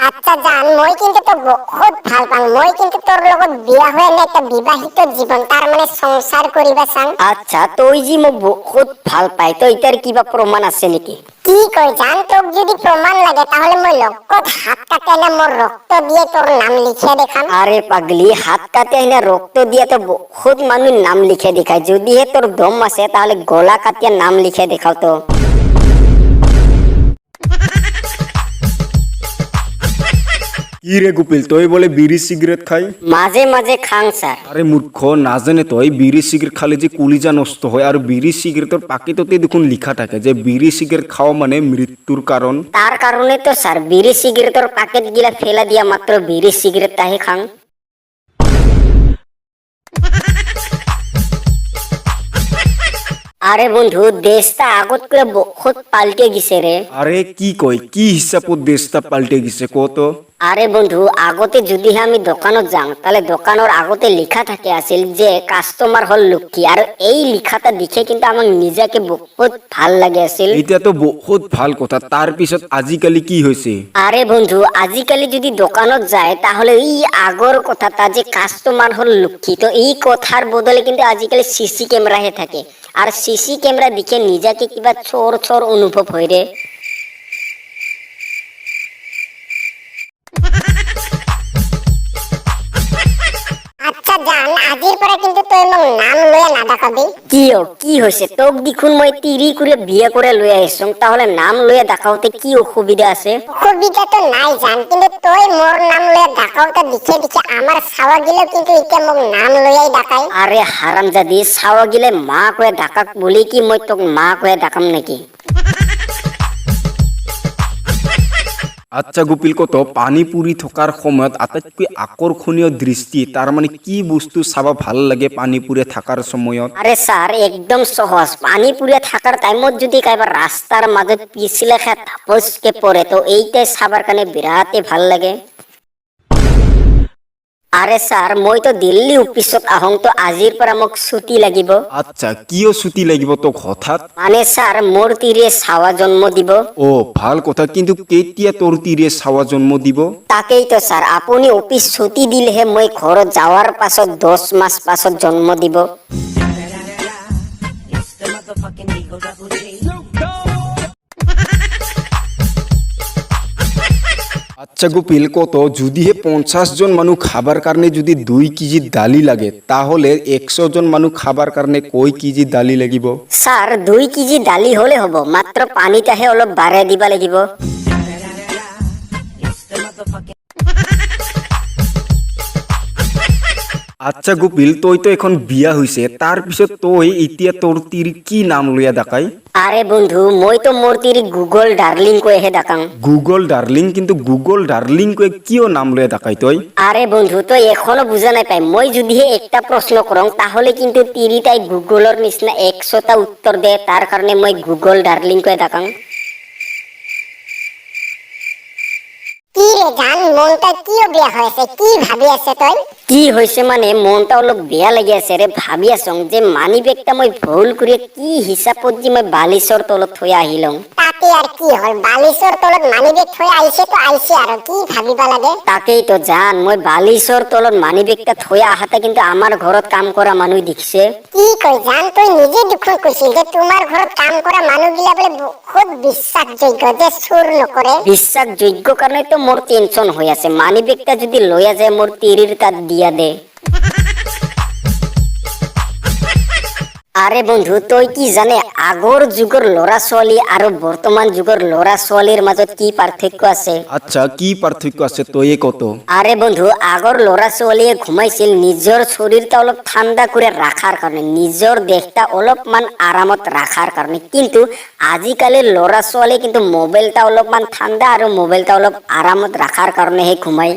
আচ্ছা জান, মই কিন্তু তো বহুত ভাল পাং। মই কিন্তু তোর লগত বিয়া হয়ে না একটা বিবাহিত জীবন, তার মানে সংসার করিবা চাং। আচ্ছা তই যি মোক বহুত ভাল পাই তো এটার কিবা প্রমাণ আছে নেকি? কি কই জান, তোক যদি প্রমাণ লাগে তাহলে মই লগত হাত কাটে না মোর রক্ত দিয়ে তোর নাম লিখিয়ে দেখাম। আরে পাগলি, হাত কাটে না রক্ত দিয়ে তো বহুত মানুষ নাম লিখে দেখায়। যদি হে তোর দম আছে তাহলে গলা কাটিয়ে নাম লিখে দেখাও তো। কি রে গুপিল, তুই বলে বিড়ি সিগারেট খাই? মাঝে মাঝে খাং স্যার। আরে মূর্খ, না জানে তুই বিড়ি সিগারেট খালে যে কলিজা নষ্ট হয়। আর বিড়ি সিগারেটের পাকেটতে দেখুন লেখা থাকে যে বিড়ি সিগারেট খাওয়া মানে মৃত্যুর কারণ। তার কারণে তো স্যার বিড়ি সিগারেটের প্যাকেট গিলা ফেলা দিয়া মাত্র বিড়ি সিগারেট তাহে খাং। আরে বন্ধু, দেশটা আগত করে বহুত পাল্টে গেছে রে। আরে কি কই, কি হিসাবত দেশটা পাল্টে গেছে কত? আরে বন্ধু, আগতে যদি আমি দোকানত যাং তাহলে দোকানের আগতে লেখা থাকে আছিল যে কাস্টমার হল লক্ষ্মী। আর এই লেখাটা দেখে কিন্তু আমার নিজেকে বহুত ভাল লাগে আছিল। এটা তো বহুত ভাল কথা। তার পিছত আজিকালি কি হয়েছে? আরে বন্ধু, আজিকালি যদি দোকানত যায় তাহলে এই আগর কথাটা যে কাস্টমার হল লক্ষ্মী, তো এই কথার বদলে কিন্তু আজিকালি সিসি ক্যামেরা হে থাকে। আর সিসি ক্যামেরা দেখে নিজেকে কিবা চোর চোর অনুভব হয় রে। আচ্ছা জান, আজির পরে কিন্তু তুই মোক নাম লয়ে না ডাকাবি। কি হয়েছে? তোক দেখুন মই তিরি করে বিয়ে করে লয়ে আইসং, তাহলে নাম লয়ে দেখাওতে কি অসুবিধা আছে? অসুবিধা তো নাই জান, কিন্তু তুই মোর নাম লয়ে ডাকাওটা দিছে দিছে আমার ছাওয়া গিলো কিন্তু ইকে মোক নাম লয়েই ডাকাই। আরে হারামজাদি, ছাওয়া গিলে মা কয়ে ডাকাক বলি কি মই তোক মা কয়ে ডাকাম নাকি? আচ্ছা গুপিল, কত পানীপুৰি থকাৰ সময়ত আটাইতকৈ আকৰ্ষণীয় দৃষ্টি, তাৰ মানে কি বস্তু চাবা ভাল লাগে পানীপুৰি থাকাৰ সময়ত? আরে স্যার একদম সহজ। পানিপুরে থাকার টাইমত যদি কাইবার রাস্তার মাঝে পিছলে খা থাপসকে পড়ে তো এইটাই সাবার কানে বিরাটে ভাল লাগে। আরে স্যার, মই তো দিল্লী অফিসত আহং, তো আজিৰ পৰা মোক ছুটি লাগিব। আচ্ছা, কিয় ছুটি লাগিব তোক হঠাৎ? মানে স্যার, মোর তিরে ছাওয়া জন্ম দিব। ও ভাল কথা, কিন্তু কেতিয়া তোর তীরে ছাওয়া জন্ম দিব? তাকেই তো স্যার, আপুনি অফিস ছুটি দিলেহে মই ঘৰত যাওয়ার পাছত 10 মাস পাছত জন্ম দিব। আচ্ছা গোপিল, কত যদিহে 50 জন মানুষ খাবার কারণে যদি 2 কেজি দালি লাগে, তাহলে 100 জন মানুষ খাবার কারণে কয় কেজি দালি লাগিব? স্যার 2 কেজি দালি হলে হব, মাত্র পানিটাহে অলপ বাড়াই দিবা লাগিব। আচ্ছা গোপিল, তই তো এখন বিয়া হইছে, তার পিছত তই এতিয়া তোর তীর কি নাম লইয়া ডাকাই? আরে বন্ধু, মই তো মোর তিরি গুগল ডার্লিং কয়েহে ডাকাং। Google darling? কিন্তু গুগল ডার্লিং কয়ে কিয় নাম লইয়া ডাকাই তই? আরে বন্ধু, তো এখনো বুঝা নাই পাই। মই যদি একটা প্রশ্ন করং তাহলে কিন্তু তিরিটাই গুগলের নিচিনা 100টা উত্তর দে, তার কারণে মই গুগল ডার্লিং কয়ে ডাকাং। কি রে জান, মনটা কিয় বেয়া হয়েছে? কি ভাবি আছে তুই? কি হয়েছে মানে, মনটা অলপ বেয়া লাগি আছে রে। ভাবি আছং যে মানি বেগটা মই ভুল করে কি হিসাবত যে মই বালিশর তলত থৈ আহিলং। তাতে আর কি হল, বালিশর তলত মানিবেগ থৈ আইছে তো আইছে, আর কি ভাবিবা লাগে? তাকেই তো জান, মই বালিশর তলত মানি বেগটা থৈ আহাতে কিন্তু আমার ঘৰত কাম করা মানুষ দেখছে। কি কই জান, তুই নিজে দেখুন কইছিল যে তোমার ঘৰত কাম করা মানুষগুলা বলে বহুত বিশ্বাসযোগ্য, যে চুর নকরে। বিশ্বাসযোগ্য কারণে তো মোর টেনশন হয়ে আছে। মানি বেগটা যদি লইয়া যায় মোর তিরির তাত দিয়া দে। আরে বন্ধু, তুই কি জানে আগৰ যুগৰ লৰা ছোৱালী আৰু বর্তমান যুগৰ লৰা ছোৱালীৰ মাজত কি পাৰ্থক্য আছে? আচ্ছা, কি পার্থক্য আছে তই কত? আরে বন্ধু, আগৰ লৰা ছোৱালীয়ে ঘুমাইছিল নিজৰ শরীরটা অলপ ঠান্ডা করে রাখার কারণে, নিজৰ দেহটা অলপমান আরামত রাখার কারণে। কিন্তু আজিকালির লৰা ছোৱালী কিন্তু মোবাইলটা অলপমান ঠান্ডা আৰু মোবাইলটা অলপ আরামত রাখার কারণে হে ঘুমায়।